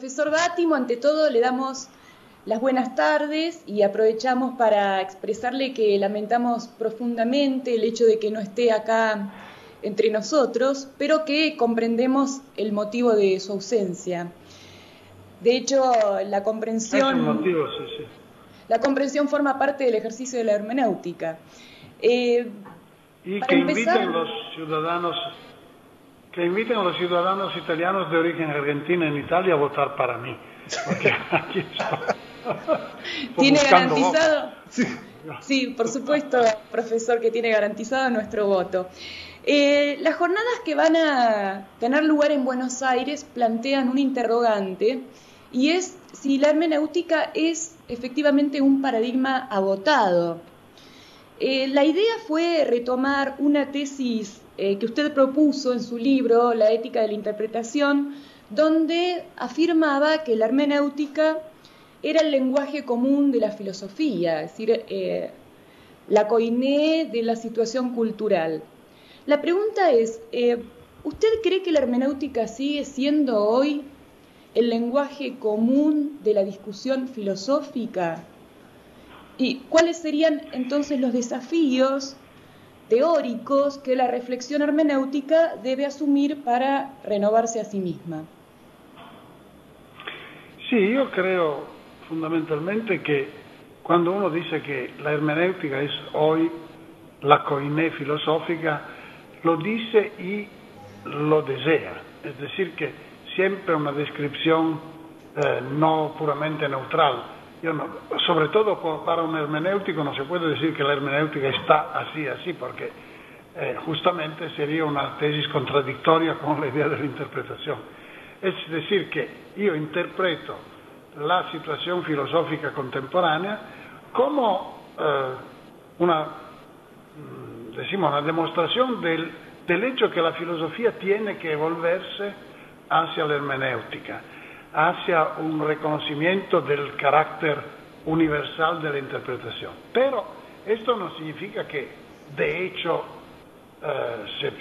Profesor Bátimo, ante todo le damos las buenas tardes y aprovechamos para expresarle que lamentamos profundamente el hecho de que no esté acá entre nosotros, pero que comprendemos el motivo de su ausencia. De hecho, la comprensión... Es un motivo, sí. La comprensión forma parte del ejercicio de la hermenéutica. Y que inviten a los ciudadanos italianos de origen argentino en Italia a votar para mí. Porque aquí ¿Tiene garantizado? Sí, por supuesto, profesor, que tiene garantizado nuestro voto. Las jornadas que van a tener lugar en Buenos Aires plantean un interrogante, y es si la hermenéutica es efectivamente un paradigma agotado. La idea fue retomar una tesis que usted propuso en su libro, La ética de la interpretación, donde afirmaba que la hermenéutica era el lenguaje común de la filosofía, es decir, la koiné de la situación cultural. La pregunta es, ¿usted cree que la hermenéutica sigue siendo hoy el lenguaje común de la discusión filosófica? ¿Y cuáles serían entonces los desafíos teóricos que la reflexión hermenéutica debe asumir para renovarse a sí misma? Sí, yo creo fundamentalmente que cuando uno dice que la hermenéutica es hoy la koiné filosófica, lo dice y lo desea. Es decir, que siempre una descripción no puramente neutral. Sobre todo para un hermenéutico no se puede decir que la hermenéutica está así, porque justamente sería una tesis contradictoria con la idea de la interpretación. Es decir, que yo interpreto la situación filosófica contemporánea como una demostración del hecho que la filosofía tiene que evolverse hacia la hermenéutica, hacia un reconocimiento del carácter universal de la interpretación. Pero esto no significa que, de hecho,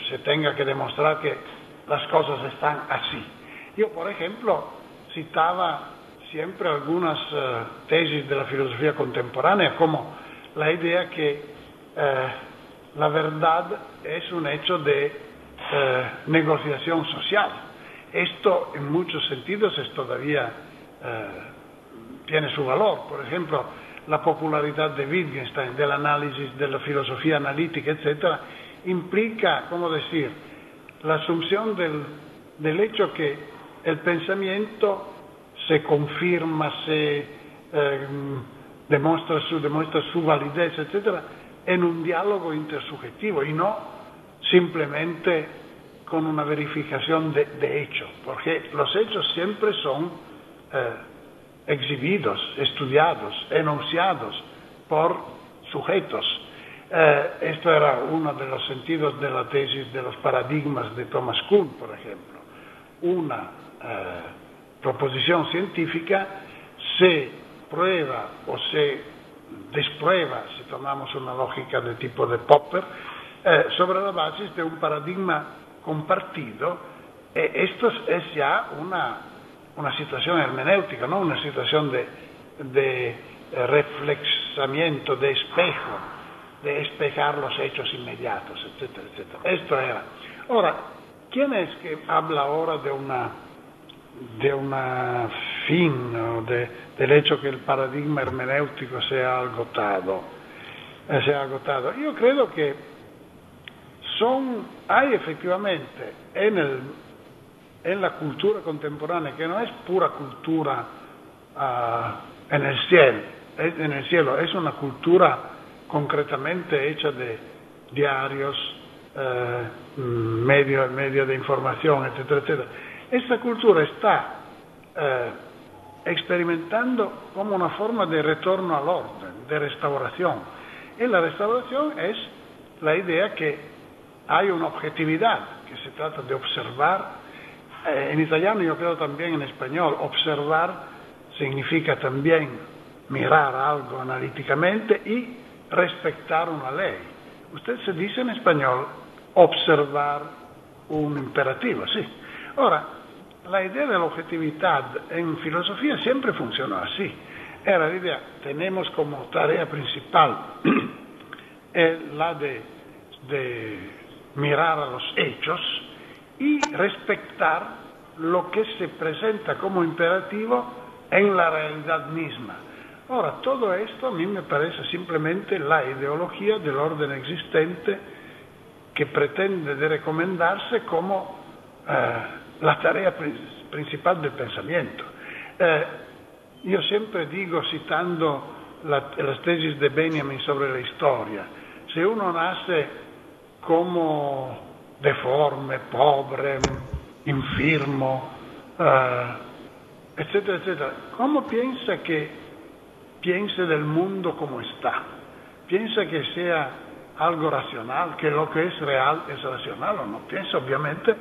se tenga que demostrar que las cosas están así. Yo, por ejemplo, citaba siempre algunas tesis de la filosofía contemporánea, como la idea que la verdad es un hecho de negociación social. Esto en muchos sentidos todavía tiene su valor. Por ejemplo, la popularidad de Wittgenstein, del análisis, de la filosofía analítica, etc., implica, la asunción del hecho que el pensamiento se confirma, se demuestra su validez, etc., en un diálogo intersubjetivo y no simplemente con una verificación de hechos, porque los hechos siempre son exhibidos, estudiados, enunciados por sujetos. Esto era uno de los sentidos de la tesis de los paradigmas de Thomas Kuhn, por ejemplo. Una proposición científica se prueba o se desprueba, si tomamos una lógica de tipo de Popper, sobre la base de un paradigma compartido. Esto es ya una situación hermenéutica, no una situación de reflexamiento, de espejo, de espejar los hechos inmediatos, etcétera, etcétera. Esto era. Ahora, ¿quién es que habla ahora de una fin, ¿no? del hecho que el paradigma hermenéutico sea agotado? Yo creo que hay efectivamente en la cultura contemporánea, que no es pura cultura en el cielo, es una cultura concretamente hecha de diarios, medio de información, etcétera, etcétera. Esta cultura está experimentando como una forma de retorno al orden, de restauración. Y la restauración es la idea que hay una objetividad, que se trata de observar. En italiano, yo creo también en español, observar significa también mirar algo analíticamente y respetar una ley. Usted se dice en español observar un imperativo, sí. Ahora, la idea de la objetividad en filosofía siempre funcionó así. Era la idea, tenemos como tarea principal la de mirar a los hechos y respetar lo que se presenta como imperativo en la realidad misma. Ahora, todo esto a mí me parece simplemente la ideología del orden existente que pretende de recomendarse como la tarea principal del pensamiento. Yo siempre digo, citando las tesis de Benjamin sobre la historia, si uno nace como deforme, pobre, infirmo, etcétera, etcétera, ¿cómo piensa que piense del mundo como está? ¿Piensa que sea algo racional, que lo que es real es racional o no? Piensa obviamente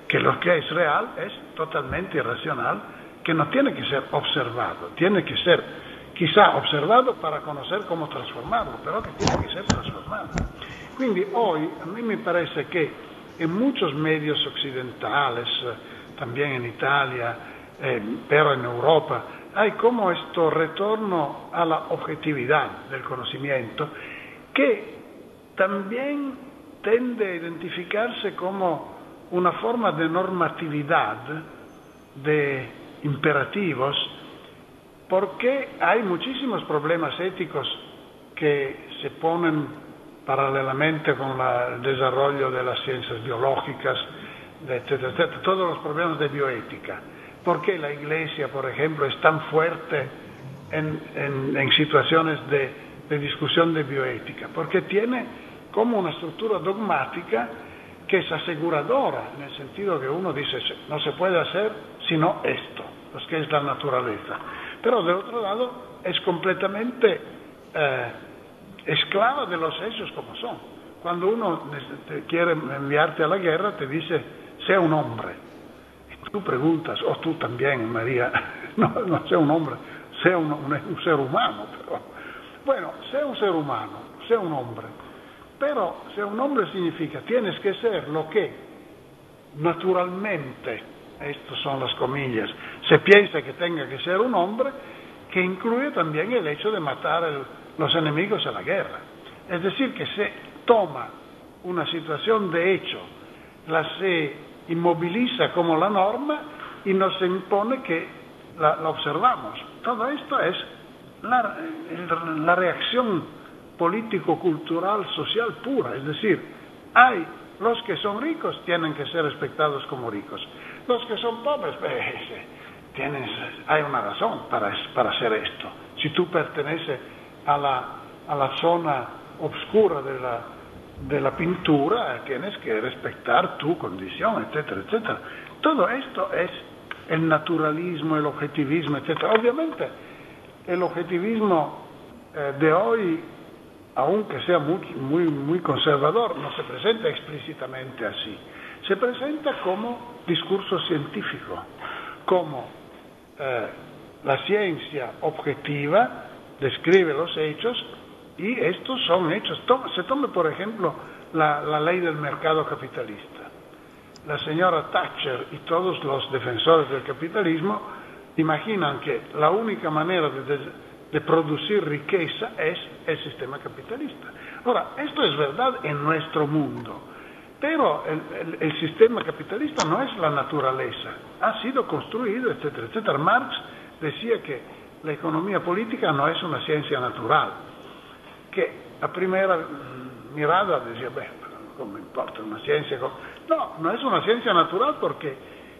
que lo que es real es totalmente irracional, que no tiene que ser observado, tiene que ser quizá observado para conocer cómo transformarlo, pero que tiene que ser transformado. Quindi hoy a mí me parece que en muchos medios occidentales, también en Italia, pero en Europa, hay como esto retorno a la objetividad del conocimiento, que también tende a identificarse como una forma de normatividad, de imperativos, porque hay muchísimos problemas éticos que se ponen paralelamente con el desarrollo de las ciencias biológicas, etcétera, etcétera, todos los problemas de bioética. ¿Por qué la Iglesia, por ejemplo, es tan fuerte en situaciones de discusión de bioética? Porque tiene como una estructura dogmática que es aseguradora, en el sentido que uno dice, no se puede hacer sino esto, pues que es la naturaleza. Pero de otro lado es completamente esclava de los hechos como son. Cuando uno quiere enviarte a la guerra, te dice, sea un hombre. Y tú preguntas, o tú también, María, no sea un hombre, sea un ser humano. Pero, bueno, sea un ser humano, sea un hombre. Pero ser un hombre significa, tienes que ser lo que naturalmente, estas son las comillas, se piensa que tenga que ser un hombre, que incluye también el hecho de matar los enemigos en la guerra. Es decir, que se toma una situación de hecho, se inmoviliza como la norma y nos impone que la observamos. Todo esto es la reacción político-cultural, social pura. Es decir, los que son ricos tienen que ser respetados como ricos. Los que son pobres, hay una razón para hacer esto. Si tú perteneces a la zona oscura de la pintura, tienes que respetar tu condición, etcétera, etcétera. Todo esto es el naturalismo, el objetivismo, etcétera. Obviamente, el objetivismo de hoy, aunque sea muy conservador, no se presenta explícitamente así. Se presenta como discurso científico, como la ciencia objetiva describe los hechos y estos son hechos. Se tome, por ejemplo, la ley del mercado capitalista. La señora Thatcher y todos los defensores del capitalismo imaginan que la única manera de producir riqueza es el sistema capitalista. Ahora, esto es verdad en nuestro mundo, pero el sistema capitalista no es la naturaleza, ha sido construido, etcétera, etcétera. Marx decía que la economía política no es una ciencia natural, que a primera mirada decía, ¿cómo importa una ciencia? No es una ciencia natural porque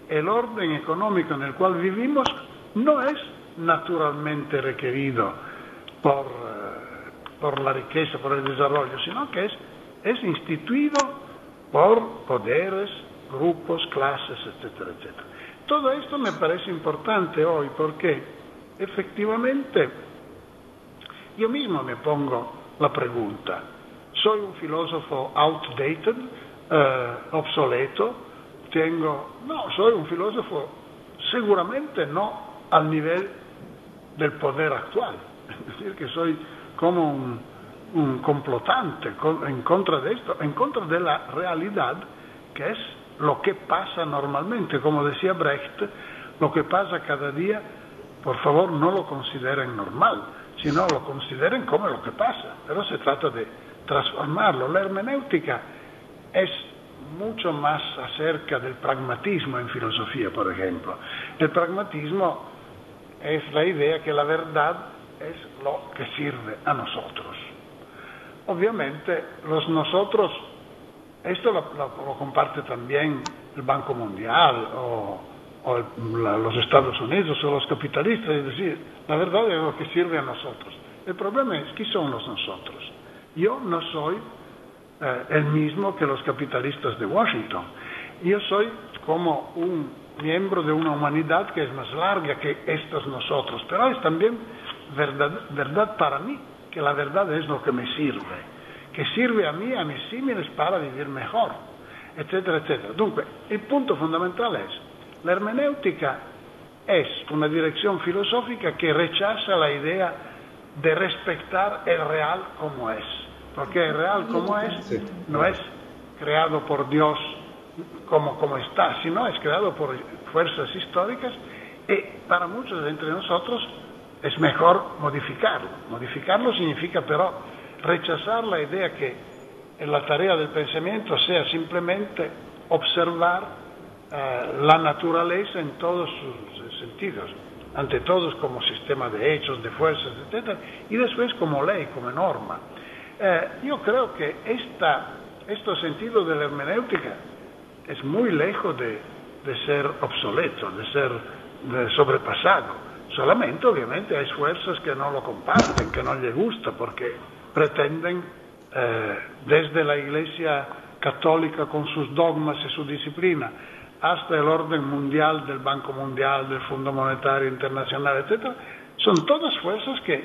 el orden económico en el cual vivimos no es naturalmente requerido por la riqueza, por el desarrollo, sino que es instituido por poderes, grupos, clases, etcétera, etcétera. Todo esto me parece importante hoy porque efectivamente yo mismo me pongo la pregunta, ¿soy un filósofo outdated, obsoleto? No, soy un filósofo seguramente no al nivel del poder actual, es decir, que soy como un complotante en contra de esto, en contra de la realidad que es lo que pasa normalmente. Como decía Brecht, lo que pasa cada día, por favor, no lo consideren normal, sino lo consideren como lo que pasa. Pero se trata de transformarlo. La hermenéutica es mucho más acerca del pragmatismo en filosofía, por ejemplo. El pragmatismo es la idea que la verdad es lo que sirve a nosotros. Obviamente, los nosotros, esto lo comparte también el Banco Mundial o los Estados Unidos o los capitalistas, es decir, la verdad es lo que sirve a nosotros. El problema es, ¿qué son los nosotros? Yo no soy el mismo que los capitalistas de Washington. Yo soy como un miembro de una humanidad que es más larga que estos nosotros, pero es también verdad para mí, que la verdad es lo que me sirve, que sirve a mí, a mis símiles para vivir mejor, etcétera, etcétera. Dunque, il punto fondamentale es, la hermenéutica es una dirección filosófica que rechaza la idea de respetar el real como es, porque el real como es no es creado por Dios como está, sino es creado por fuerzas históricas, y para muchos de entre nosotros es mejor modificarlo. Modificarlo significa pero rechazar la idea que la tarea del pensamiento sea simplemente observar la naturaleza en todos sus sentidos, ante todos como sistema de hechos, de fuerzas, etc., y después como ley, como norma. Yo creo que este sentido de la hermenéutica es muy lejos de ser obsoleto, de ser sobrepasado. Solamente, obviamente, hay fuerzas que no lo comparten, que no les gusta, porque pretenden, desde la Iglesia católica con sus dogmas y su disciplina, hasta el orden mundial del Banco Mundial, del Fondo Monetario Internacional, etc., son todas fuerzas que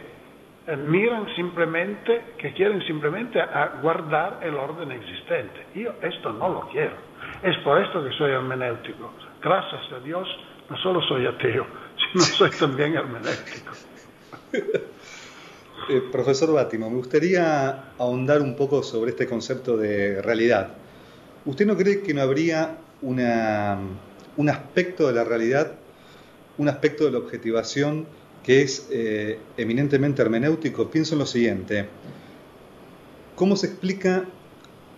miran simplemente, que quieren simplemente a guardar el orden existente. Yo esto no lo quiero. Es por esto que soy hermenéutico. Gracias a Dios, no solo soy ateo, sino soy también hermenéutico. Profesor Bátimo, me gustaría ahondar un poco sobre este concepto de realidad. ¿Usted no cree que no habría un aspecto de la realidad, un aspecto de la objetivación que es eminentemente hermenéutico? Pienso en lo siguiente: ¿cómo se explica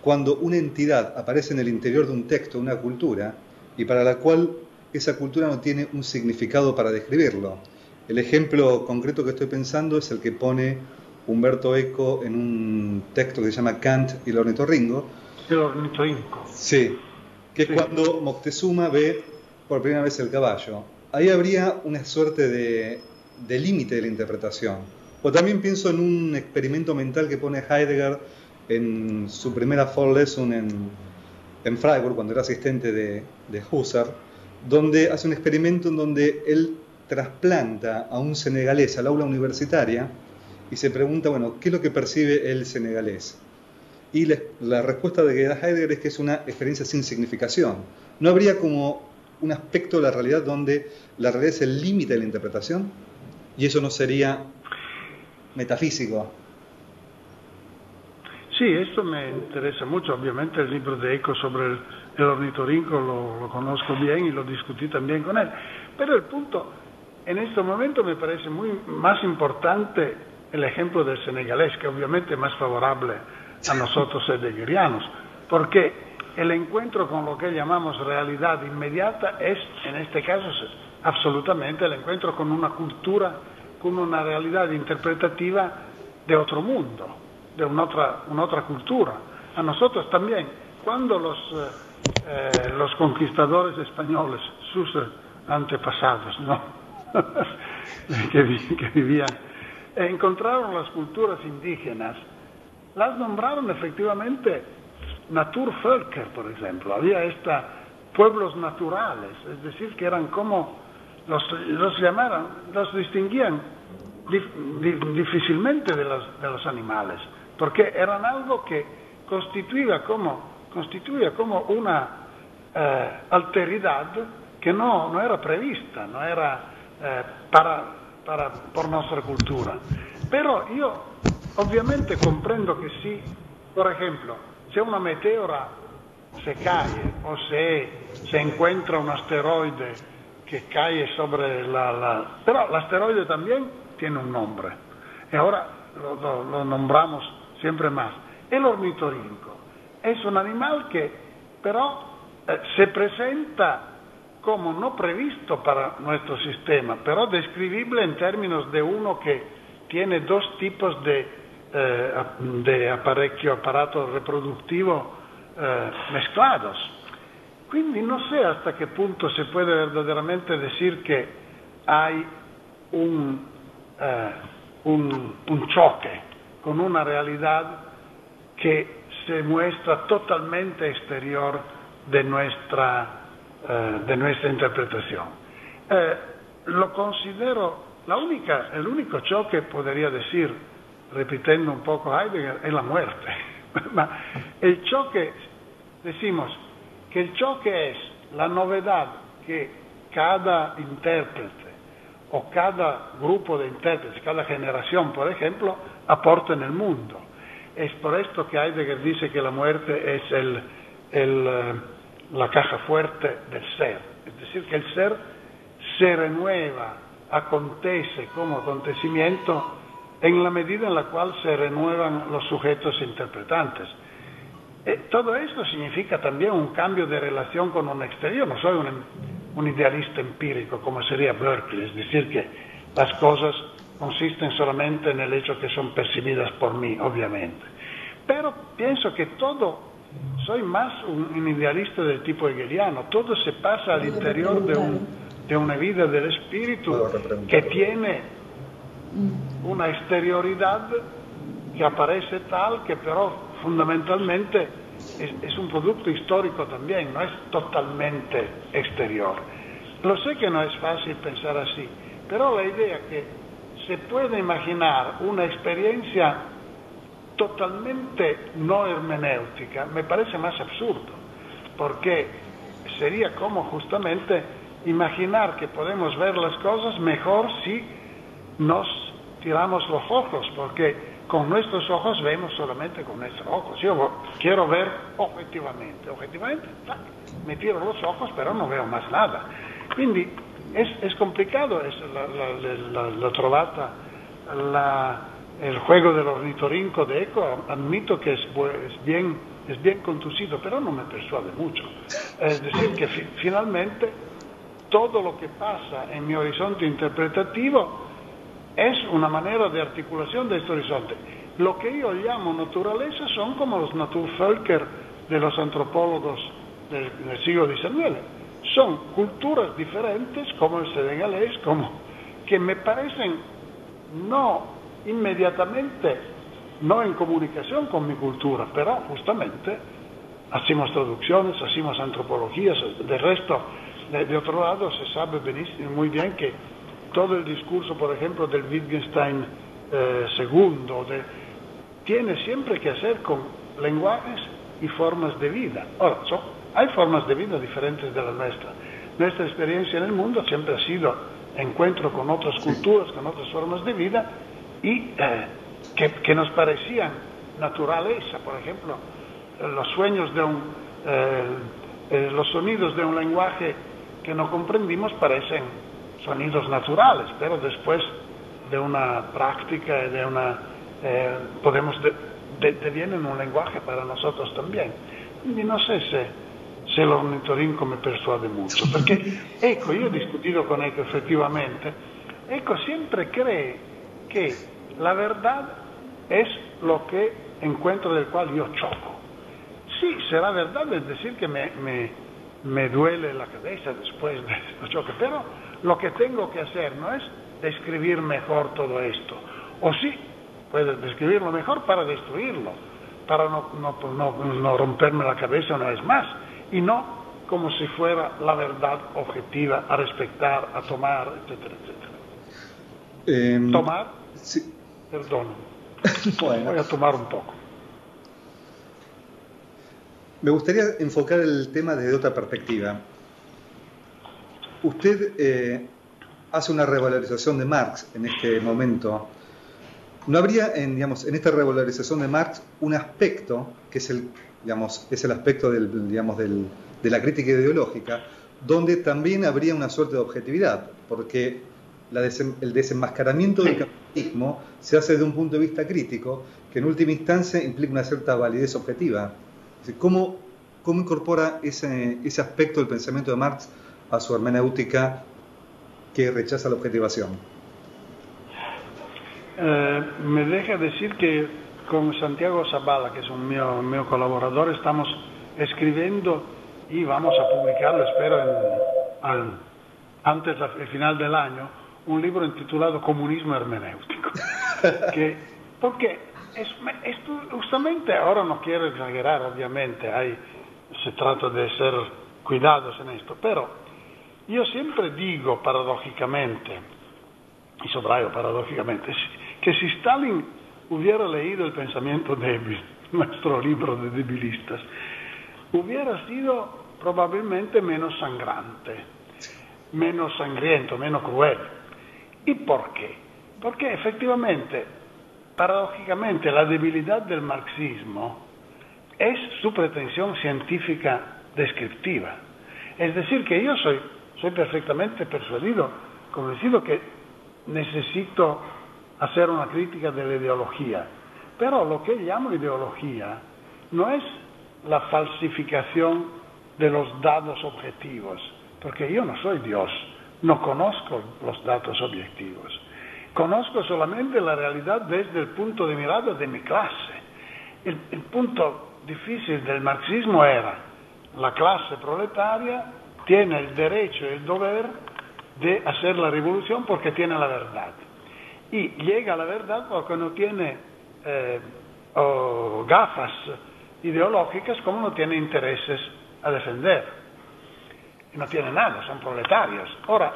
cuando una entidad aparece en el interior de un texto, una cultura, y para la cual esa cultura no tiene un significado para describirlo? El ejemplo concreto que estoy pensando es el que pone Umberto Eco en un texto que se llama Kant y el ornitorrinco. El ornitorrinco. Sí, que es cuando Moctezuma ve por primera vez el caballo. Ahí habría una suerte de límite de la interpretación. O también pienso en un experimento mental que pone Heidegger en su primera Vorlesung en Freiburg, cuando era asistente de Husserl, donde hace un experimento en donde él trasplanta a un senegalés al aula universitaria y se pregunta, bueno, ¿qué es lo que percibe el senegalés? Y la respuesta de que da Heidegger es que es una experiencia sin significación. ¿No habría como un aspecto de la realidad donde la realidad es el límite de la interpretación? ¿Y eso no sería metafísico? Sí, esto me interesa mucho. Obviamente el libro de Eco sobre el ornitorrinco lo conozco bien y lo discutí también con él. Pero el punto, en este momento me parece más importante el ejemplo del senegalés, que obviamente es más favorable a nosotros heideggerianos, porque el encuentro con lo que llamamos realidad inmediata es, en este caso, absolutamente el encuentro con una cultura, con una realidad interpretativa de otro mundo, de una otra cultura. A nosotros también, cuando los conquistadores españoles, sus antepasados, ¿no? que vivían, encontraron las culturas indígenas, las nombraron efectivamente Naturvölker, por ejemplo. Había pueblos naturales, es decir, que eran como los distinguían difícilmente de los animales, porque eran algo que constituía como una alteridad que no era prevista, no era por nuestra cultura. Pero yo ovviamente comprendo que si, por ejemplo, c'è una meteora se cae o se encuentra un asteroide que cae sobre Pero el asteroide también tiene un nombre, y ahora lo nombramos siempre más. El ornitorrinco es un animal que pero se presenta como no previsto para nuestro sistema, pero describible en términos de uno que tiene dos tipos de aparato reproductivo mezclados. Quindi no sé hasta qué punto se puede verdaderamente decir que hay un choque con una realidad que se muestra totalmente exterior de nuestra interpretación. Lo considero el único choque, podría decir, repitiendo un poco Heidegger, es la muerte. Ma el choque, decimos que el choque es la novedad que cada intérprete o cada grupo de intérpretes, cada generación, por ejemplo, aporta en el mundo. Es por esto que Heidegger dice que la muerte es la caja fuerte del ser, es decir, que el ser se renueva, acontece como acontecimiento en la medida en la cual se renuevan los sujetos interpretantes. Todo esto significa también un cambio de relación con un exterior. No soy un idealista empírico como sería Berkeley, es decir, que las cosas consisten solamente en el hecho que son percibidas por mí, obviamente. Pero pienso que soy más un idealista del tipo hegeliano, todo se pasa al interior de una vida del espíritu que tiene una exterioridad que aparece tal que pero fundamentalmente es un producto histórico también, no es totalmente exterior. Lo sé que no es fácil pensar así, pero la idea que se puede imaginar una experiencia totalmente no hermenéutica me parece más absurdo, porque sería como justamente imaginar que podemos ver las cosas mejor si nos tiramos los ojos, porque con nuestros ojos vemos solamente con nuestros ojos. Yo quiero ver objetivamente, me tiro los ojos pero no veo más nada. Quindi es complicado, l'ho trovata el juego del ornitorrinco de Eco, admito que es bien conducido, pero no me persuade mucho. Es decir, que finalmente todo lo que pasa en mi horizonte interpretativo es una manera de articulación de este horizonte. Lo que yo llamo naturaleza son como los Naturvölker de los antropólogos del siglo XIX. Son culturas diferentes, como el senegalés, que me parecen no inmediatamente, no en comunicación con mi cultura, pero justamente hacemos traducciones, hacemos antropologías. De resto, de otro lado, se sabe muy bien que todo el discurso, por ejemplo, del Wittgenstein segundo, tiene siempre que hacer con lenguajes y formas de vida. Ahora, hay formas de vida diferentes de la nuestra. Nuestra experiencia en el mundo siempre ha sido encuentro con otras culturas, con otras formas de vida, y que nos parecían naturaleza. Por ejemplo, los sueños los sonidos de un lenguaje que no comprendimos parecen sonidos naturales, pero después de una práctica y devienen un lenguaje para nosotros también. Y no sé se el ornitorrinco me persuade mucho, perché ecco, io ho discutido con Eco effettivamente. Eco siempre cree que la verdad es lo que encuentro del cual yo choco. Sí, será verdad, es decir, que me duele la cabeza después de los choques, pero lo que tengo que hacer no es describir mejor todo esto, o sí, puedes describirlo mejor para destruirlo, para no romperme la cabeza una vez más, y no como si fuera la verdad objetiva a respetar, a tomar, etcétera, etcétera. ¿Tomar? Sí. Perdón. Bueno. Voy a tomar un poco. Me gustaría enfocar el tema desde otra perspectiva. Usted hace una revalorización de Marx en este momento. ¿No habría en esta revalorización de Marx un aspecto que es digamos, es el aspecto de la crítica ideológica, donde también habría una suerte de objetividad, porque el desenmascaramiento del capitalismo se hace desde un punto de vista crítico, que en última instancia implica una cierta validez objetiva. ¿Cómo incorpora ese aspecto del pensamiento de Marx a su hermenéutica que rechaza la objetivación? Me deja decir que con Santiago Zabala, que es un mio colaborador, estamos escribiendo y vamos a publicarlo, espero, antes del final del año, un libro intitulado Comunismo hermenéutico. Porque esto, justamente, ahora no quiero exagerar, obviamente, se trata de ser cuidados en esto, pero yo siempre digo paradójicamente, y subrayo paradójicamente, que si Stalin hubiera leído El pensamiento débil, nuestro libro de debilistas, hubiera sido probablemente menos sangrante, menos sangriento, menos cruel. ¿Y por qué? Porque efectivamente, paradójicamente, la debilidad del marxismo es su pretensión científica descriptiva. Es decir, que yo soy perfectamente convencido que necesito hacer una crítica de la ideología, pero lo que llamo ideología no es la falsificación de los datos objetivos, porque yo no soy Dios, no conozco los datos objetivos, conozco solamente la realidad desde el punto de mirada de mi clase. El punto difícil del marxismo era: la clase proletaria tiene el derecho y el deber de hacer la revolución porque tiene la verdad. Y llega a la verdad porque no tiene gafas ideológicas, como no tiene intereses a defender. No tiene nada, son proletarios. Ahora,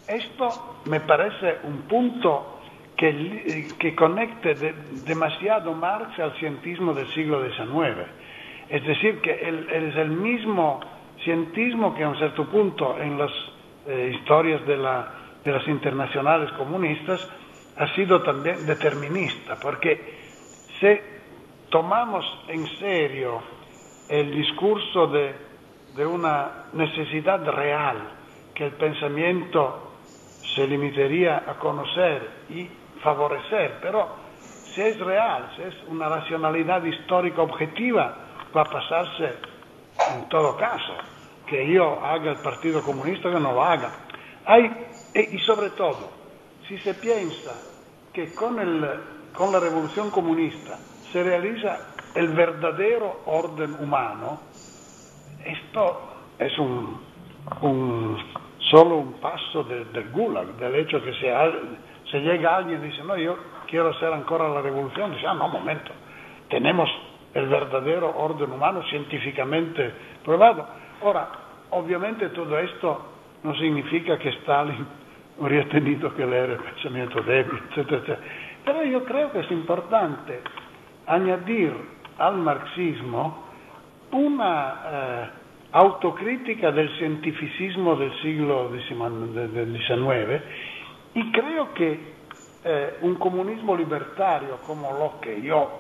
esto me parece un punto que conecte demasiado Marx al cientismo del siglo XIX. Es decir, que es el mismo cientismo que a un cierto punto en las historias de las internacionales comunistas ha sido también determinista, porque si tomamos en serio el discurso de una necesidad real que el pensamiento se limitaría a conocer y favorecer, pero si es real, si es una racionalidad histórica objetiva, va a pasarse en todo caso, que yo haga el Partido Comunista que no lo haga. Y sobre todo, si se piensa que con la revolución comunista se realiza el verdadero orden humano, esto es solo un paso del Gulag, del hecho que se llega alguien y dice: no, yo quiero hacer ancora la revolución, dice: no, momento, tenemos el verdadero orden humano científicamente probado. Ahora, obviamente todo esto no significa que Stalin habría tenido que leer El pensamiento débil, etcétera, etcétera. Pero yo creo que es importante añadir al marxismo una autocrítica del cientificismo del siglo XIX, y creo que un comunismo libertario como lo que yo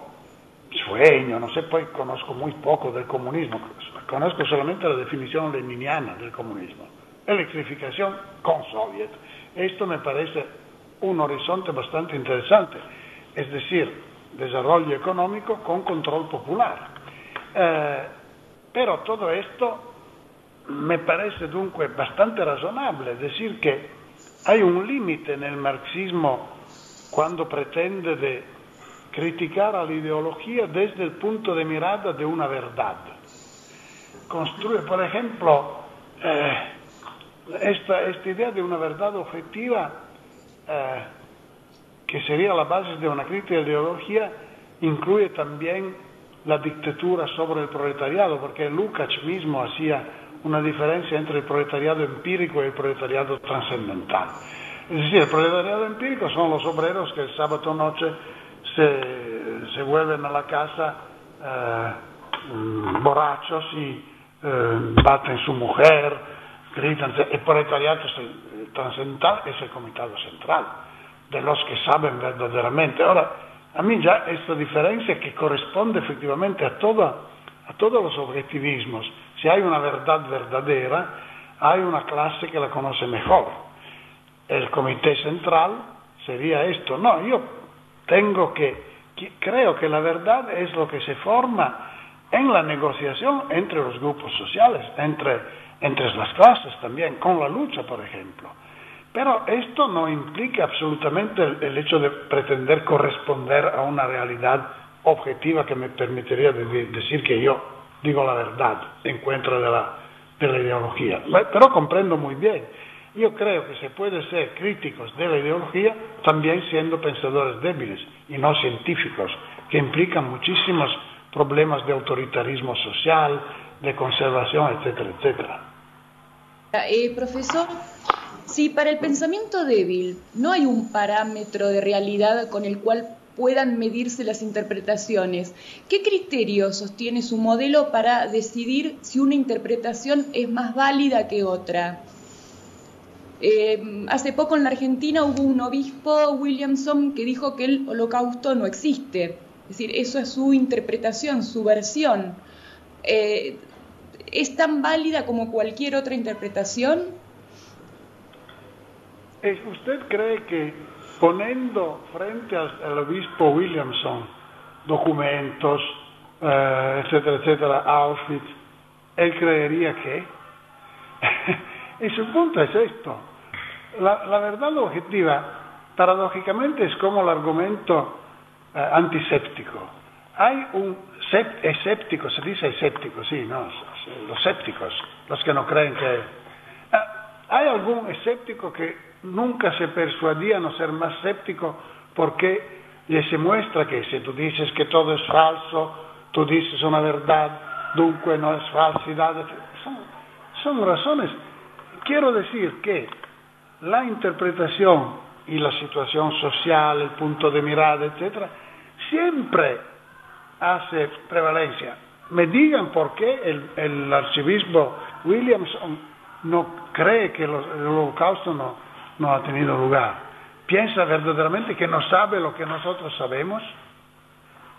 sueño, no sé, poi conozco muy poco del comunismo, conozco solamente la definición leniniana del comunismo: electrificación con soviet. Esto me parece un horizonte bastante interesante, es decir, desarrollo económico con control popular. Pero todo esto me parece dunque bastante razonable, decir que hay un límite en el marxismo cuando pretende de criticar a la ideología desde el punto de mirada de una verdad. Construye, por ejemplo, esta idea de una verdad objetiva, que sería la base de una crítica de ideología, incluye también la dictadura sobre el proletariado, porque Lukács mismo hacía una diferencia entre el proletariado empírico y el proletariado trascendental. Es decir, el proletariado empírico son los obreros que el sábado noche se vuelven a la casa borrachos y baten su mujer, gritan. El proletariado trascendental es el comitado central, de los que saben verdaderamente. Ahora, a mí ya esta diferencia, que corresponde efectivamente a toda a todos los objetivismos. Si hay una verdad verdadera, hay una clase que la conoce mejor. El comité central sería esto. No, yo creo que la verdad es lo que se forma en la negociación entre los grupos sociales, entre las clases también, con la lucha, por ejemplo. Pero esto no implica absolutamente el hecho de pretender corresponder a una realidad objetiva que me permitiría decir que yo digo la verdad en contra de la ideología. Pero comprendo muy bien. Yo creo que se puede ser críticos de la ideología también siendo pensadores débiles y no científicos, que implican muchísimos problemas de autoritarismo social, de conservación, etcétera, etcétera. Profesor, si para el pensamiento débil no hay un parámetro de realidad con el cual puedan medirse las interpretaciones, ¿qué criterio sostiene su modelo para decidir si una interpretación es más válida que otra? Hace poco en la Argentina hubo un obispo, Williamson, que dijo que el Holocausto no existe. Es decir, eso es su interpretación, su versión. ¿Es tan válida como cualquier otra interpretación? ¿Usted cree que poniendo frente al obispo Williamson documentos, etcétera, etcétera, Auschwitz, él creería que? Y su punto es esto. La verdad objetiva, paradójicamente, es como el argumento antiséptico. Hay un escéptico, se dice escéptico, sí, no, los sépticos, los que no creen que... hay algún escéptico que nunca se persuadía a no ser más escéptico porque le se muestra que si tú dices que todo es falso, tú dices una verdad, dunque no es falsidad. Son razones. Quiero decir que la interpretación y la situación social, el punto de mirada, etcétera, siempre hace prevalencia. Me digan por qué el arciobispo Williamson no cree que el Holocausto no ha tenido lugar. ¿Piensa verdaderamente que no sabe lo que nosotros sabemos?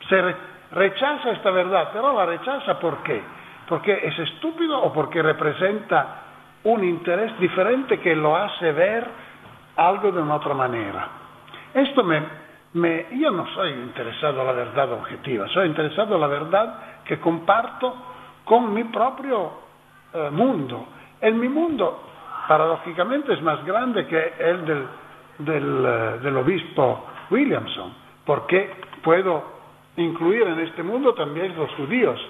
Se rechaza esta verdad, pero la rechaza ¿por qué? ¿Porque es estúpido o porque representa un interés diferente que lo hace ver algo de una otra manera? Esto yo no soy interesado en la verdad objetiva, soy interesado en la verdad que comparto con mi propio mundo. Mi mundo, paradójicamente, es más grande que el del obispo Williamson, porque puedo incluir en este mundo también los judíos.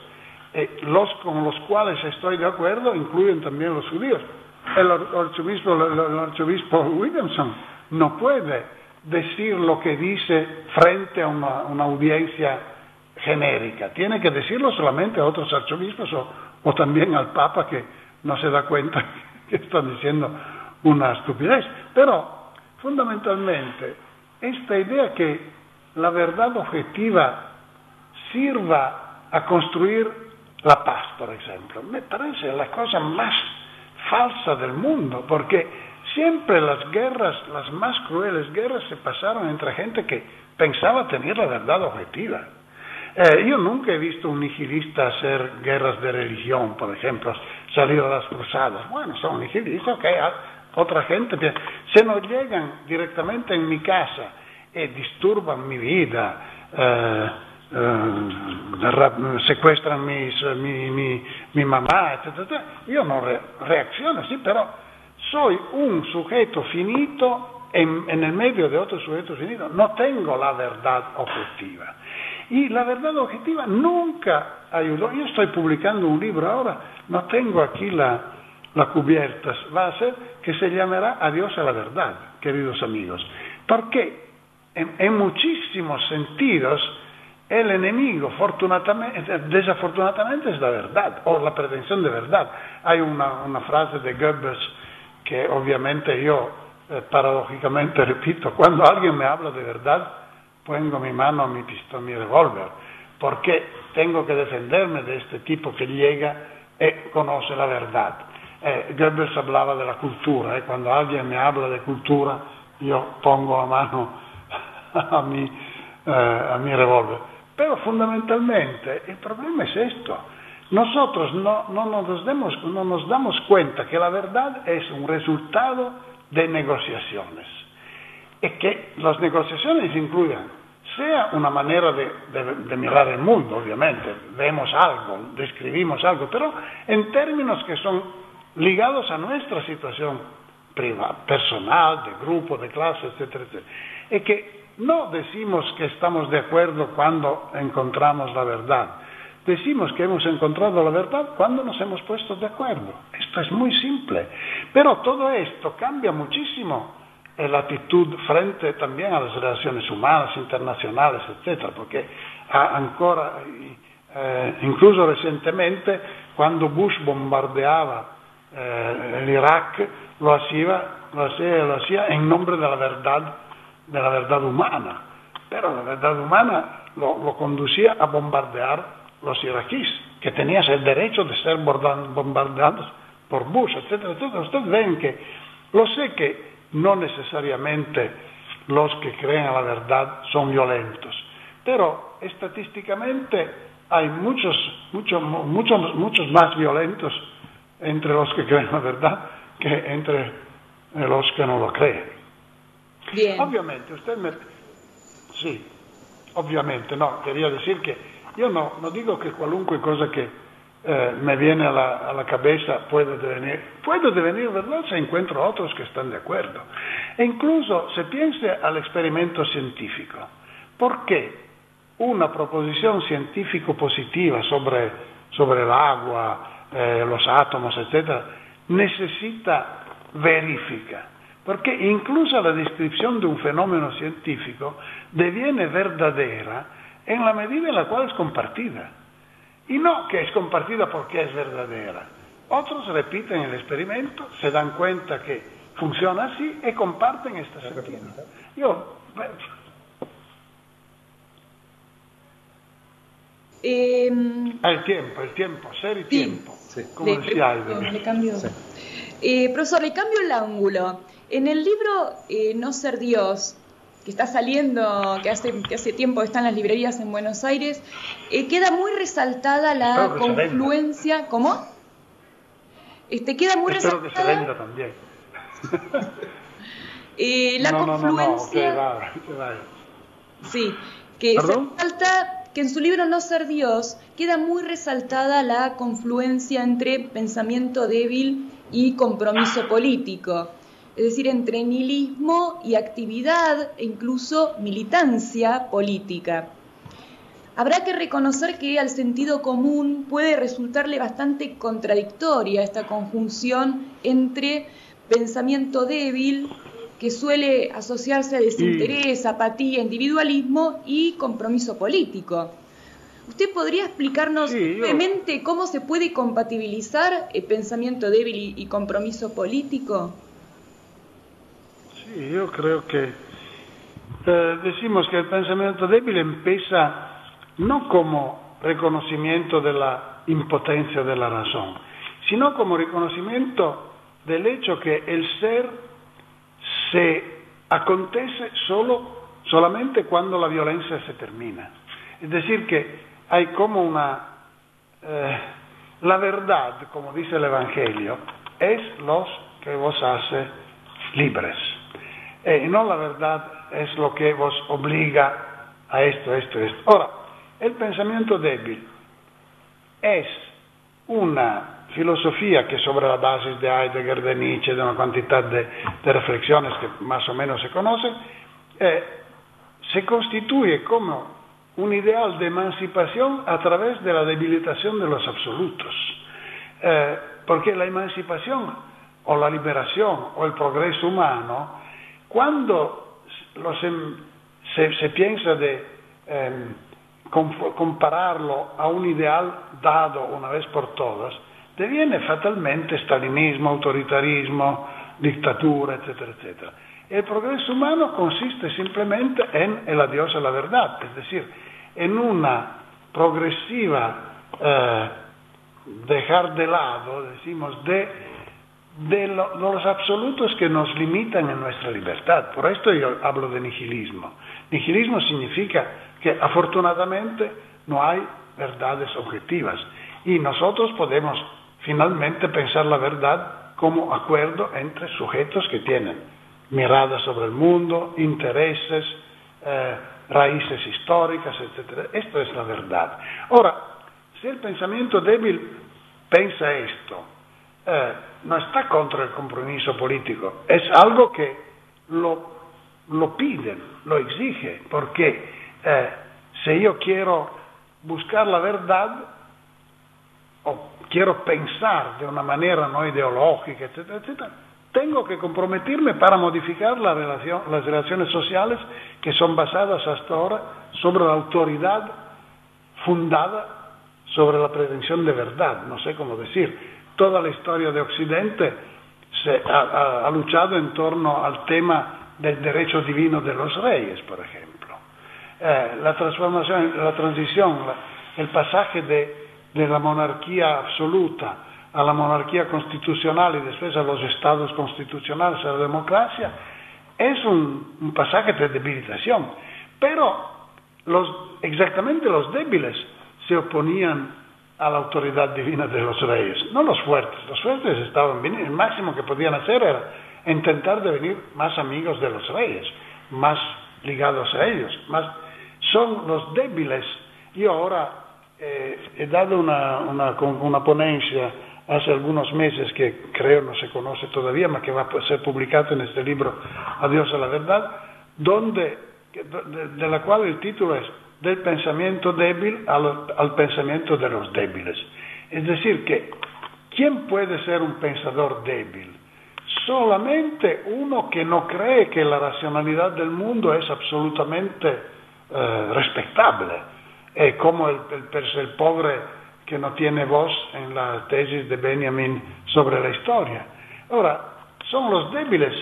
Los con los cuales estoy de acuerdo incluyen también los judíos. El arzobispo Williamson no puede decir lo que dice frente a una audiencia genérica. Tiene que decirlo solamente a otros arzobispos o también al Papa, que no se da cuenta que están diciendo una estupidez. Pero fundamentalmente esta idea que la verdad objetiva sirva a construir la paz, por ejemplo, me parece la cosa más falsa del mundo, porque siempre las guerras, las más crueles guerras, se pasaron entre gente que pensaba tener la verdad objetiva. Yo nunca he visto un nihilista hacer guerras de religión, por ejemplo, salir a las cruzadas. Bueno, son nihilistas, ok, otra gente. Se nos llegan directamente en mi casa y disturban mi vida, secuestran mi mamá, etc. Yo no reacciono, sí, pero soy un sujeto finito en el medio de otro sujeto finito. No tengo la verdad objetiva. Y la verdad objetiva nunca ayudó. Yo estoy publicando un libro ahora, no tengo aquí la cubierta, va a ser que se llamará Adiós a la verdad, queridos amigos. Porque en muchísimos sentidos el enemigo, desafortunadamente, es la verdad, o la pretensión de verdad. Hay una frase de Goebbels que obviamente yo, paradójicamente, repito: cuando alguien me habla de verdad, pongo mi mano a mi revólver, porque tengo que defenderme de este tipo que llega y conoce la verdad. Goebbels hablaba de la cultura, cuando alguien me habla de cultura, yo pongo a mano a mi revólver. Pero fundamentalmente el problema es esto. nosotros no nos damos cuenta que la verdad es un resultado de negociaciones, y que las negociaciones incluyen sea una manera de mirar el mundo, obviamente, vemos algo, describimos algo, pero en términos que son ligados a nuestra situación privada, personal, de grupo, de clase, etcétera, etcétera. Y que no decimos que estamos de acuerdo cuando encontramos la verdad. Decimos que hemos encontrado la verdad cuando nos hemos puesto de acuerdo. Esto es muy simple. Pero todo esto cambia muchísimo la actitud frente también a las relaciones humanas, internacionales, etcétera, porque incluso recientemente, cuando Bush bombardeaba el Irak, lo hacía en nombre de la verdad humana, pero la verdad humana lo conducía a bombardear los iraquíes, que tenían el derecho de ser bombardeados por Bush, etcétera, etcétera. Ustedes ven que, lo sé que no necesariamente los que creen a la verdad son violentos, pero estadísticamente hay muchos más violentos entre los que creen la verdad que entre los que no lo creen. Bien. Obviamente, Sí, obviamente, no, quería decir que yo no digo que cualunque cosa que me viene a la cabeza puede devenir verdad si encuentro otros que están de acuerdo. E incluso se piense al experimento científico. ¿Por qué una proposición científico positiva sobre el agua, los átomos, etcétera, necesita verifica? Porque incluso la descripción de un fenómeno científico diviene verdadera en la medida en la cual es compartida. Y no que es compartida porque es verdadera. Otros repiten el experimento, se dan cuenta que funciona así y comparten esta certeza. El tiempo, ser y tiempo. Sí. Como decía Heidegger. Profesor, le cambio el ángulo. En el libro No ser Dios, que está saliendo, que hace tiempo está en las librerías en Buenos Aires, queda muy resaltada la confluencia. ¿Cómo? Queda muy Espero resaltada. Que se venda también. La confluencia. No, sí, que se resalta que en su libro No ser Dios queda muy resaltada la confluencia entre pensamiento débil y compromiso político. Es decir, entre nihilismo y actividad e incluso militancia política. Habrá que reconocer que al sentido común puede resultarle bastante contradictoria esta conjunción entre pensamiento débil, que suele asociarse a desinterés, apatía, individualismo y compromiso político. ¿Usted podría explicarnos brevemente cómo se puede compatibilizar el pensamiento débil y compromiso político? Sí, yo creo que decimos que el pensamiento débil empieza no como reconocimiento de la impotencia de la razón, sino como reconocimiento del hecho que el ser se acontece solamente cuando la violencia se termina. Es decir, que hay como la verdad, como dice el Evangelio, es los que vos hace libres. Y no la verdad es lo que vos obliga a esto. Ahora, el pensamiento débil es una filosofía que sobre la base de Heidegger, de Nietzsche, de una cantidad de reflexiones que más o menos se conocen, se constituye como un ideal de emancipación a través de la debilitación de los absolutos. Porque la emancipación o la liberación o el progreso humano, cuando se piensa de compararlo a un ideal dado una vez por todas, deviene fatalmente stalinismo, autoritarismo, dictadura, etcétera, etcétera. El progreso humano consiste simplemente en el adiós a la verdad, es decir, en una progresiva dejar de lado, decimos, de los absolutos que nos limitan en nuestra libertad. Por esto yo hablo de nihilismo. Nihilismo significa que afortunadamente no hay verdades objetivas. Y nosotros podemos finalmente pensar la verdad como acuerdo entre sujetos que tienen miradas sobre el mundo, intereses, raíces históricas, etc. Esto es la verdad. Ahora, si el pensamiento débil piensa esto, no está contra el compromiso político, es algo que lo piden, lo exige, porque si yo quiero buscar la verdad, o quiero pensar de una manera no ideológica, etcétera, etcétera, tengo que comprometerme para modificar las relaciones sociales que son basadas hasta ahora sobre la autoridad fundada sobre la pretensión de verdad. No sé cómo decir. Toda la historia de Occidente ha luchado en torno al tema del derecho divino de los reyes, por ejemplo. La transición, el pasaje de la monarquía absoluta a la monarquía constitucional y después a los estados constitucionales, a la democracia, es un pasaje de debilitación. Pero exactamente los débiles se oponían a la autoridad divina de los reyes, no los fuertes. Los fuertes estaban bien, el máximo que podían hacer era intentar devenir más amigos de los reyes, más ligados a ellos. Son los débiles. Yo ahora he dado una ponencia hace algunos meses que creo no se conoce todavía, pero que va a ser publicado en este libro Adiós a la verdad, de la cual el título es Del pensamiento débil al pensamiento de los débiles. Es decir, que ¿quién puede ser un pensador débil? Solamente uno que no cree que la racionalidad del mundo es absolutamente respetable, como el pobre que no tiene voz en la tesis de Benjamin sobre la historia. Ahora, son los débiles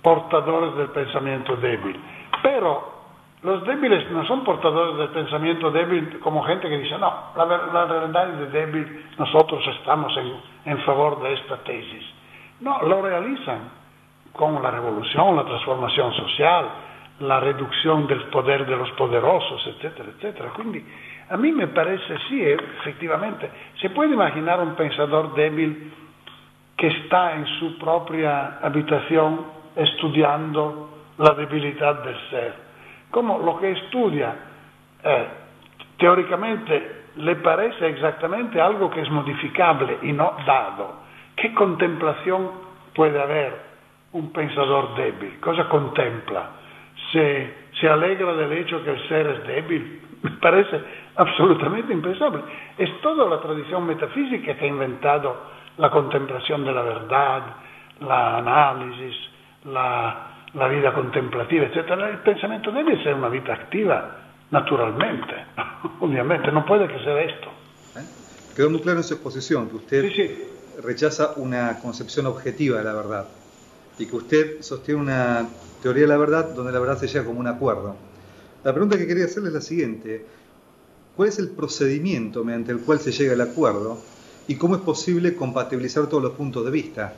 portadores del pensamiento débil, pero los débiles no son portadores del pensamiento débil como gente que dice, no, la realidad es débil, nosotros estamos en favor de esta tesis. No, lo realizan con la revolución, la transformación social, la reducción del poder de los poderosos, etcétera, etcétera. Quindi, a mí me parece, sí, efectivamente, se puede imaginar un pensador débil que está en su propia habitación estudiando la debilidad del ser. Como lo que estudia, teóricamente, le parece exactamente algo que es modificable y no dado. ¿Qué contemplación puede haber un pensador débil? ¿Cosa contempla? ¿Se alegra del hecho que el ser es débil? Me parece absolutamente impensable. Es toda la tradición metafísica que ha inventado la contemplación de la verdad, la análisis, la vida contemplativa, etc. El pensamiento debe ser una vida activa, naturalmente. Obviamente, no puede que sea esto. Quedó muy claro en su exposición que usted rechaza una concepción objetiva de la verdad y que usted sostiene una teoría de la verdad donde la verdad se llega como un acuerdo. La pregunta que quería hacerle es la siguiente: ¿cuál es el procedimiento mediante el cual se llega al acuerdo y cómo es posible compatibilizar todos los puntos de vista?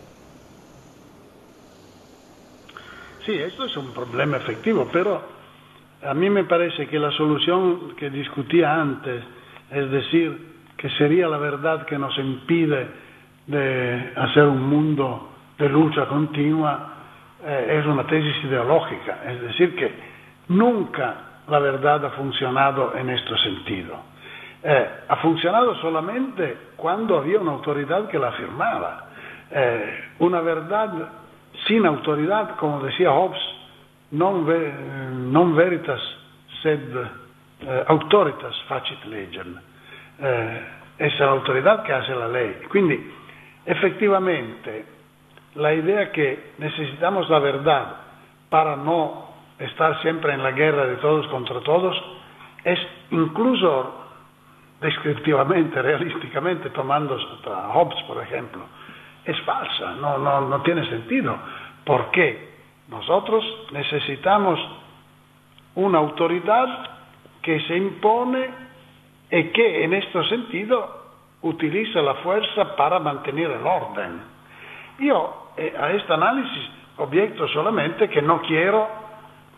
Sí, esto es un problema efectivo, pero a mí me parece que la solución que discutía antes, es decir, que sería la verdad que nos impide de hacer un mundo de lucha continua, es una tesis ideológica. Es decir, que nunca la verdad ha funcionado en este sentido. Ha funcionado solamente cuando había una autoridad que la afirmaba. Una verdad sin autoridad, como decía Hobbes, non veritas sed autoritas facit legem. Es la autoridad que hace la ley. Quindi, efectivamente, la idea que necesitamos la verdad para no estar siempre en la guerra de todos contra todos es, incluso descriptivamente, realísticamente, tomando a Hobbes, por ejemplo, es falsa, no tiene sentido. ¿Por qué? Nosotros necesitamos una autoridad que se impone y que en este sentido utiliza la fuerza para mantener el orden. Yo a este análisis objeto solamente que no quiero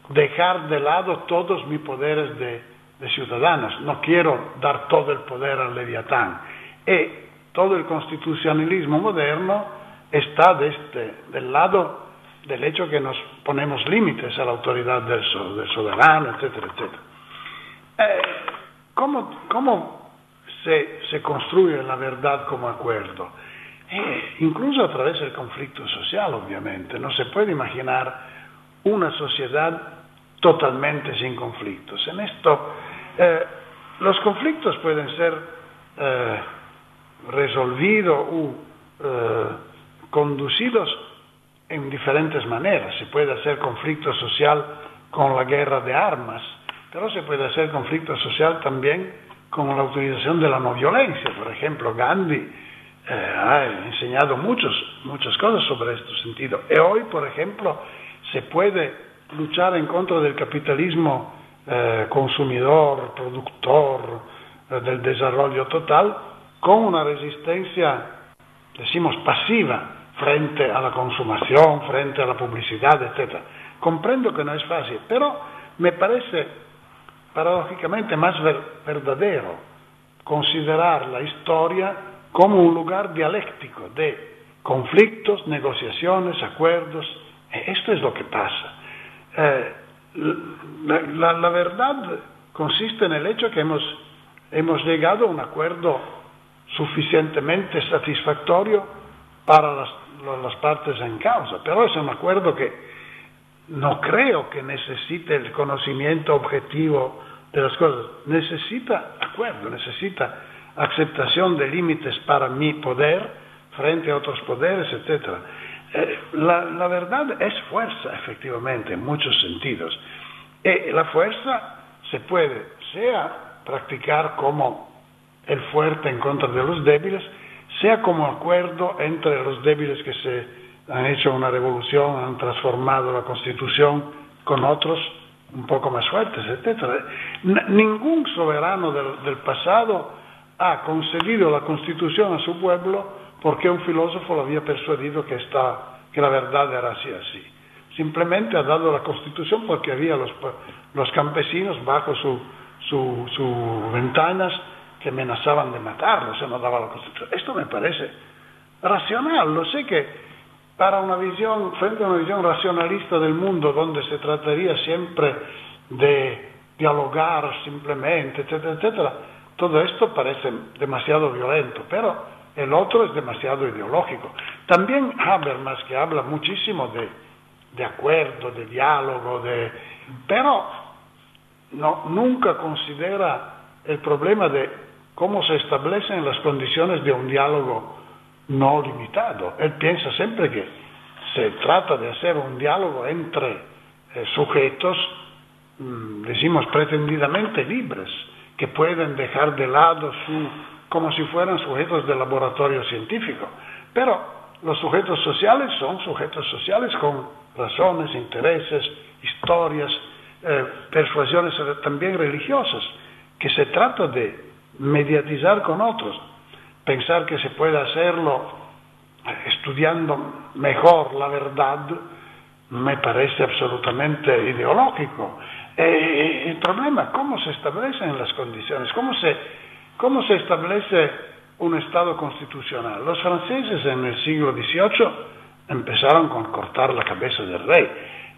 dejar de lado todos mis poderes de ciudadanos, no quiero dar todo el poder al Leviatán. y todo el constitucionalismo moderno está del lado del hecho que nos ponemos límites a la autoridad del soberano, etcétera, etcétera. ¿Cómo se construye la verdad como acuerdo? Incluso a través del conflicto social, obviamente. No se puede imaginar una sociedad totalmente sin conflictos. En esto, los conflictos pueden ser resolvidos o conducidos en diferentes maneras. Se puede hacer conflicto social con la guerra de armas, pero se puede hacer conflicto social también con la utilización de la no violencia. Por ejemplo, Gandhi ha enseñado muchas cosas sobre este sentido. Y hoy, por ejemplo, se puede luchar en contra del capitalismo consumidor, productor, del desarrollo total, con una resistencia, decimos, pasiva frente a la consumación, frente a la publicidad, etc. Comprendo que no es fácil, pero me parece paradójicamente más verdadero considerar la historia como un lugar dialéctico de conflictos, negociaciones, acuerdos. Esto es lo que pasa. La verdad consiste en el hecho que hemos llegado a un acuerdo suficientemente satisfactorio para las partes en causa, pero es un acuerdo que no creo que necesite el conocimiento objetivo de las cosas. Necesita acuerdo, necesita aceptación de límites para mi poder frente a otros poderes, etc. La verdad es fuerza, efectivamente, en muchos sentidos. La fuerza se puede, sea practicar como el fuerte en contra de los débiles, sea como acuerdo entre los débiles que se han hecho una revolución, han transformado la Constitución con otros un poco más fuertes, etc. Ningún soberano del pasado ha concedido la Constitución a su pueblo porque un filósofo lo había persuadido que la verdad era así. Simplemente ha dado la Constitución porque había los campesinos bajo sus ventanas que amenazaban de matarlo si no daba la Constitución. Esto me parece racional. Lo sé que frente a una visión racionalista del mundo, donde se trataría siempre de dialogar simplemente, etcétera, etcétera, todo esto parece demasiado violento, pero el otro es demasiado ideológico. También Habermas, que habla muchísimo de acuerdo, de diálogo, pero nunca considera el problema de cómo se establecen las condiciones de un diálogo no limitado. Él piensa siempre que se trata de hacer un diálogo entre sujetos, decimos, pretendidamente libres, que pueden dejar de lado como si fueran sujetos de laboratorio científico. Pero los sujetos sociales son sujetos sociales con razones, intereses, historias, persuasiones también religiosas, que se trata de mediatizar con otros. Pensar que se puede hacerlo estudiando mejor la verdad me parece absolutamente ideológico. El problema, ¿cómo se establecen las condiciones? ¿Cómo se establece un Estado constitucional? Los franceses en el siglo XVIII empezaron con cortar la cabeza del rey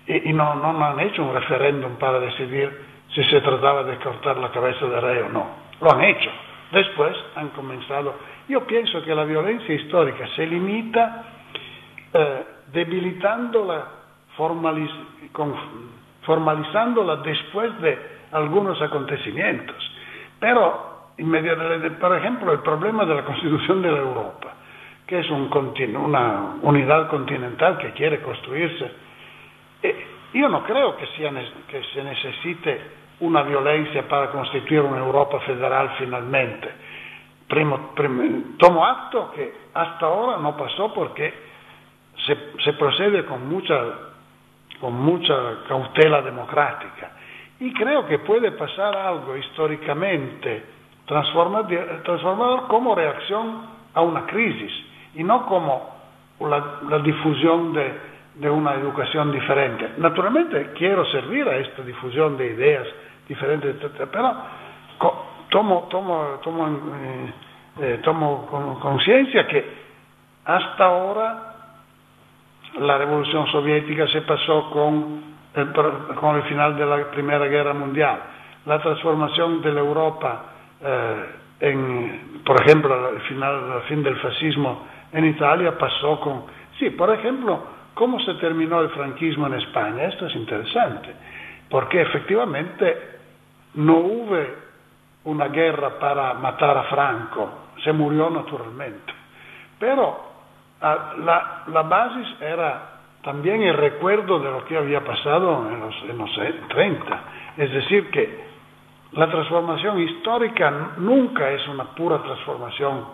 y no han hecho un referéndum para decidir si se trataba de cortar la cabeza del rey o no. Lo han hecho. Después han comenzado. Yo pienso que la violencia histórica se limita debilitándola, formalizándola después de algunos acontecimientos. Pero, por ejemplo, el problema de la Constitución de la Europa, que es una unidad continental que quiere construirse, yo no creo que se necesite una violencia para constituir una Europa federal finalmente. Tomo acto que hasta ahora no pasó porque se procede con mucha cautela democrática. Y creo que puede pasar algo históricamente transformador como reacción a una crisis y no como la difusión de una educación diferente. Naturalmente quiero servir a esta difusión de ideas diferentes, etc., pero tomo tomo conciencia que hasta ahora la revolución soviética se pasó con el final de la Primera Guerra Mundial, la transformación de la Europa, por ejemplo, el fin del fascismo en Italia pasó con, por ejemplo, cómo se terminó el franquismo en España. Esto es interesante, porque efectivamente no hubo una guerra para matar a Franco, se murió naturalmente, pero la base era también el recuerdo de lo que había pasado en los 30, es decir, que la transformación histórica nunca es una pura transformación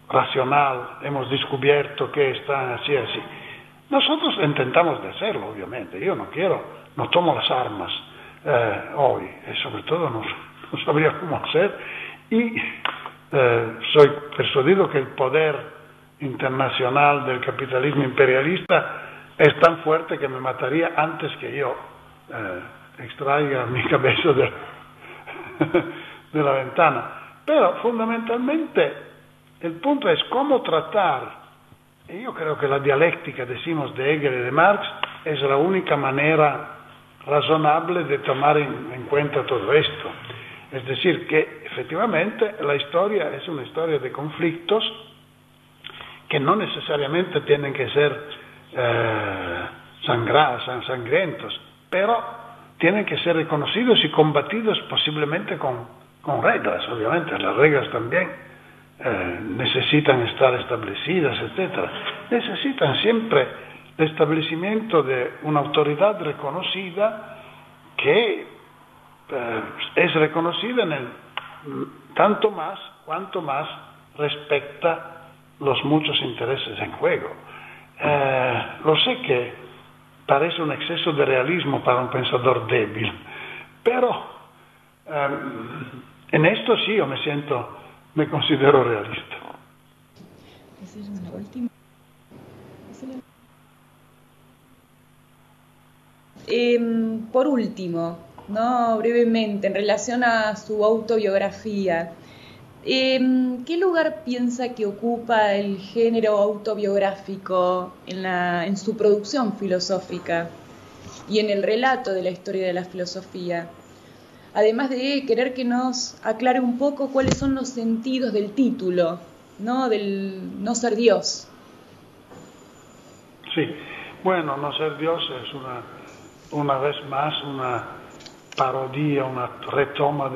racional, hemos descubierto que están así. Nosotros intentamos de hacerlo, obviamente, yo no tomo las armas hoy, sobre todo no sabría cómo hacer, y soy persuadido que el poder internacional del capitalismo imperialista es tan fuerte que me mataría antes que yo extraiga mi cabeza de la ventana. Pero fundamentalmente el punto es cómo tratar, y yo creo que la dialéctica, decimos, de Hegel y de Marx es la única manera razonable de tomar en cuenta todo esto. Es decir, que efectivamente la historia es una historia de conflictos que no necesariamente tienen que ser sangrientos, pero tienen que ser reconocidos y combatidos posiblemente con reglas. Obviamente las reglas también necesitan estar establecidas, etcétera. Necesitan siempre el establecimiento de una autoridad reconocida que es reconocida tanto más cuanto más respecta los muchos intereses en juego. Lo sé que parece un exceso de realismo para un pensador débil, pero en esto sí yo me considero realista. Por último, ¿no? Brevemente, en relación a su autobiografía, ¿qué lugar piensa que ocupa el género autobiográfico en su producción filosófica y en el relato de la historia de la filosofía? Además de querer que nos aclare un poco cuáles son los sentidos del título, ¿no? Del no ser Dios. Sí, bueno, no ser Dios es una vez más una parodia, una retoma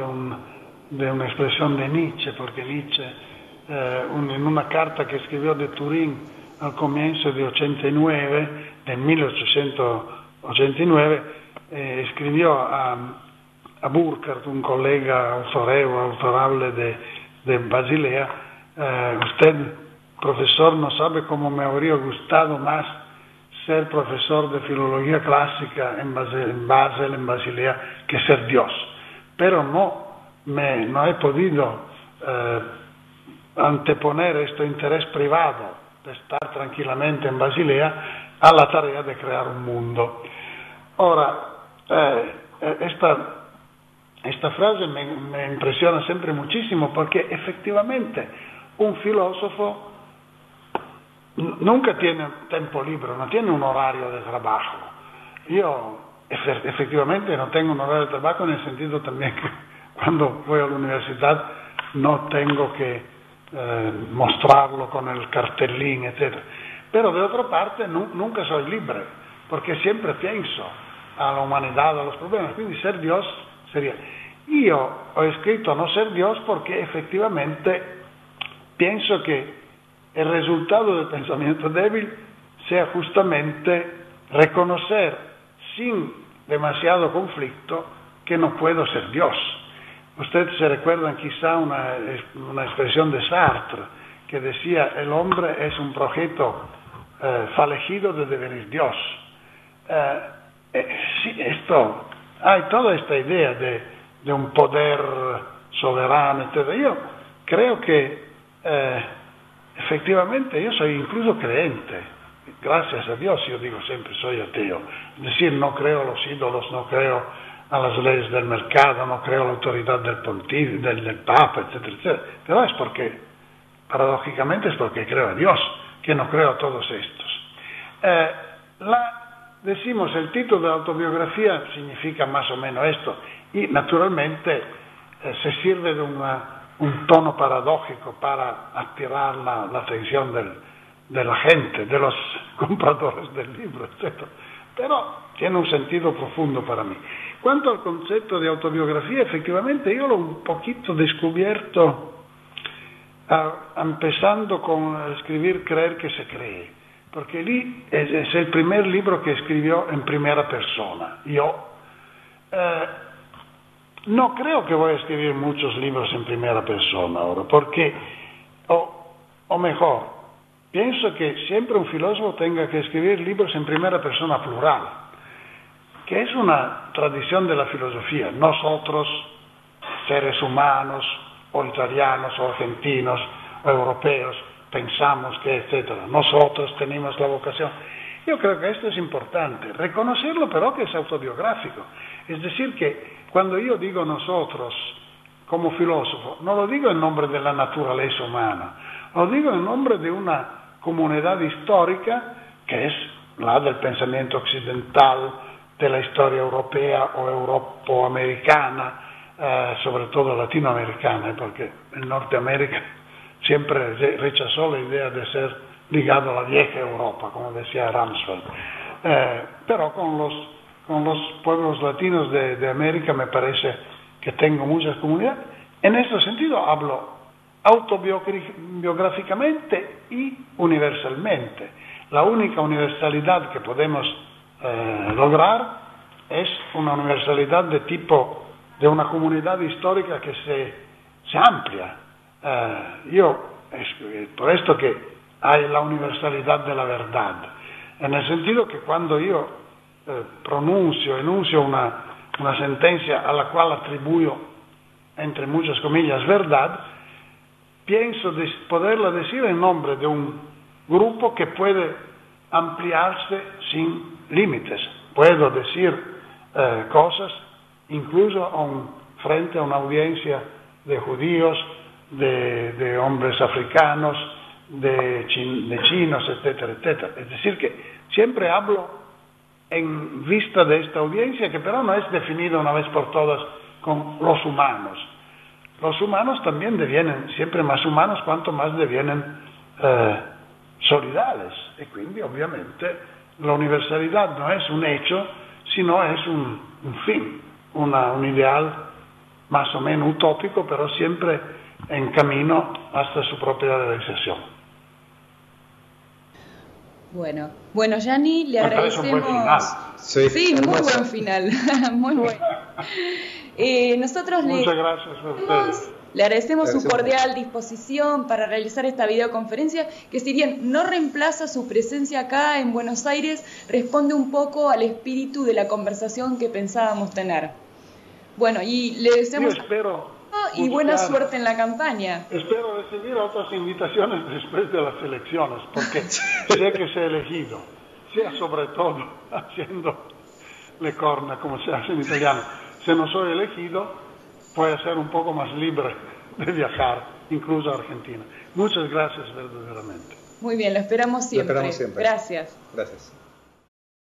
de una expresión de Nietzsche, porque Nietzsche en una carta que escribió de Turín al comienzo de 1889, escribió a Burckhardt, un colega autorable de Basilea: usted, profesor, no sabe cómo me habría gustado más ser profesor de filología clásica en Basel, en Basilea, que ser Dios, pero no he podido anteponer este interés privado de estar tranquilamente en Basilea a la tarea de crear un mundo. Ahora, esta frase me impresiona siempre muchísimo, porque efectivamente un filósofo nunca tiene tiempo libre, no tiene un horario de trabajo. Yo efectivamente no tengo un horario de trabajo, en el sentido también que cuando voy a la universidad no tengo que mostrarlo con el cartelín, etc. Pero de otra parte nunca soy libre, porque siempre pienso a la humanidad, a los problemas. Quindi ser Dios sería... Io ho scritto no ser Dios porque efectivamente pienso que el resultado del pensamiento débil sea justamente reconocer sin demasiado conflicto que no puedo ser Dios. Ustedes se recuerdan quizá una expresión de Sartre que decía: el hombre es un proyecto falejido de devenir Dios. Sí, hay toda esta idea de un poder soberano, etc. Yo creo que efectivamente yo soy incluso creyente, gracias a Dios. Yo digo siempre soy ateo, es decir, no creo a los ídolos, no creo a las leyes del mercado, no creo a la autoridad del pontífice, del papa, etcétera, etcétera, pero es porque paradójicamente es porque creo a Dios, que no creo a todos estos. Decimos, el título de la autobiografía significa más o menos esto, y naturalmente se sirve de un tono paradójico para aspirar la atención de la gente, de los compradores del libro, etc. Pero tiene un sentido profundo para mí. Cuanto al concepto de autobiografía, efectivamente yo lo he un poquito descubierto empezando con escribir Creer que se cree, porque lì es el primer libro que escribió en primera persona. Yo no creo que voy a escribir muchos libros en primera persona ahora, porque, o mejor, pienso que siempre un filósofo tenga que escribir libros en primera persona plural, que es una tradición de la filosofía. Nosotros, seres humanos, o italianos, o argentinos, o europeos, pensamos que, etcétera. Nosotros tenemos la vocación. Yo creo que esto es importante, reconocerlo pero que es autobiográfico. Es decir, que cuando yo digo nosotros, como filósofo, no lo digo en nombre de la naturaleza humana, lo digo en nombre de una comunidad histórica que es la del pensamiento occidental, de la historia europea o europoamericana, sobre todo latinoamericana, porque en Norteamérica siempre rechazó la idea de ser ligado a la vieja Europa, como decía Rumsfeld. Pero con los pueblos latinos de América me parece que tengo muchas comunidades. En ese sentido hablo autobiográficamente y universalmente. La única universalidad que podemos lograr es una universalidad de tipo de una comunidad histórica que se amplia. Por esto que hay la universalidad de la verdad, en el sentido que cuando yo enuncio una sentencia a la cual atribuyo, entre muchas comillas, verdad, pienso poderla decir en nombre de un grupo que puede ampliarse sin límites. Puedo decir cosas incluso frente a una audiencia de judíos, de hombres africanos, de chinos, etcétera, etcétera. Es decir, que siempre hablo en vista de esta audiencia, que pero no es definida una vez por todas con los humanos. Los humanos también devienen siempre más humanos cuanto más devienen solidales, e quindi ovviamente la universalidad no es un hecho, sino es un fin, un ideal más o menos utópico, pero siempre en camino hasta su propia realización. Bueno, Gianni, le agradecemos. Un buen final. Sí, muy buen final, muy bueno. Muchas gracias a ustedes. Le agradecemos su cordial disposición para realizar esta videoconferencia, que si bien no reemplaza su presencia acá en Buenos Aires, responde un poco al espíritu de la conversación que pensábamos tener. Bueno, y le deseamos y buena suerte en la campaña. Espero recibir otras invitaciones después de las elecciones, porque sé que se ha elegido, sea sobre todo haciendo le corna, como se hace en italiano. Si no soy elegido, puede ser un poco más libre de viajar, incluso a Argentina. Muchas gracias verdaderamente. Muy bien, lo esperamos siempre. Lo esperamos siempre. Gracias. Gracias.